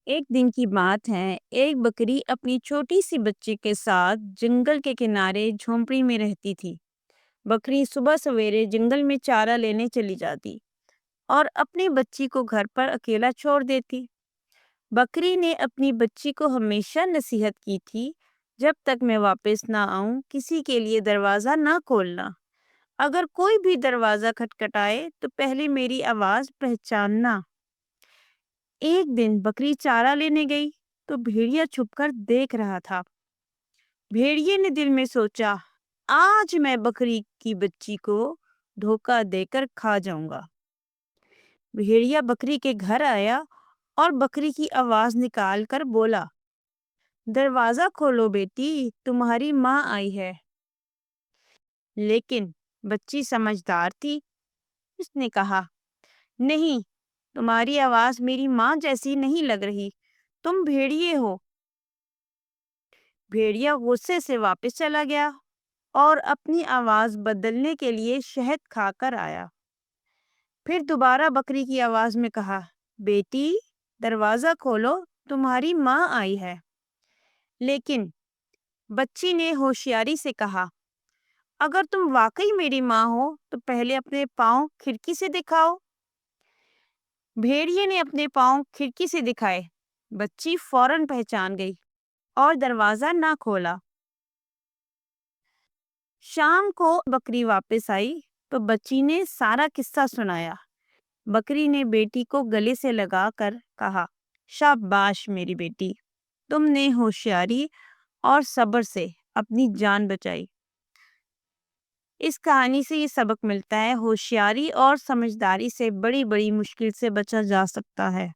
ایک دن کی بات ہے، ایک بکری اپنی چھوٹی سی بچی کے ساتھ جنگل کے کنارے جھونپڑی میں رہتی تھی۔ بکری صبح سویرے جنگل میں چارہ لینے چلی جاتی اور اپنی بچی کو گھر پر اکیلا چھوڑ دیتی۔ بکری نے اپنی بچی کو ہمیشہ نصیحت کی تھی، جب تک میں واپس نہ آؤں کسی کے لیے دروازہ نہ کھولنا۔ اگر کوئی بھی دروازہ کھٹکھٹائے تو پہلے میری آواز پہچاننا۔ ایک دن بکری چارہ لینے گئی تو بھیڑیا چھپ کر دیکھ رہا تھا۔ بھیڑیے نے دل میں سوچا، آج میں بکری کی بچی کو دھوکہ دے کر کھا جاؤں گا۔ بھیڑیا بکری کے گھر آیا اور بکری کی آواز نکال کر بولا، دروازہ کھولو بیٹی، تمہاری ماں آئی ہے۔ لیکن بچی سمجھدار تھی، اس نے کہا، نہیں، تمہاری آواز میری ماں جیسی نہیں لگ رہی، تم بھیڑیے ہو۔ بھیڑیا غصے سے واپس چلا گیا اور اپنی آواز بدلنے کے لیے شہد کھا کر آیا۔ پھر دوبارہ بکری کی آواز میں کہا، بیٹی، دروازہ کھولو، تمہاری ماں آئی ہے۔ لیکن بچی نے ہوشیاری سے کہا، اگر تم واقعی میری ماں ہو تو پہلے اپنے پاؤں کھڑکی سے دکھاؤ۔ بھیڑیے نے اپنے پاؤں کھڑکی سے دکھائے۔ بچی فوراً پہچان گئی اور دروازہ نہ کھولا۔ شام کو بکری واپس آئی تو بچی نے سارا قصہ سنایا۔ بکری نے بیٹی کو گلے سے لگا کر کہا، شاباش میری بیٹی، تم نے ہوشیاری اور صبر سے اپنی جان بچائی۔ اس کہانی سے یہ سبق ملتا ہے، ہوشیاری اور سمجھداری سے بڑی بڑی مشکل سے بچا جا سکتا ہے۔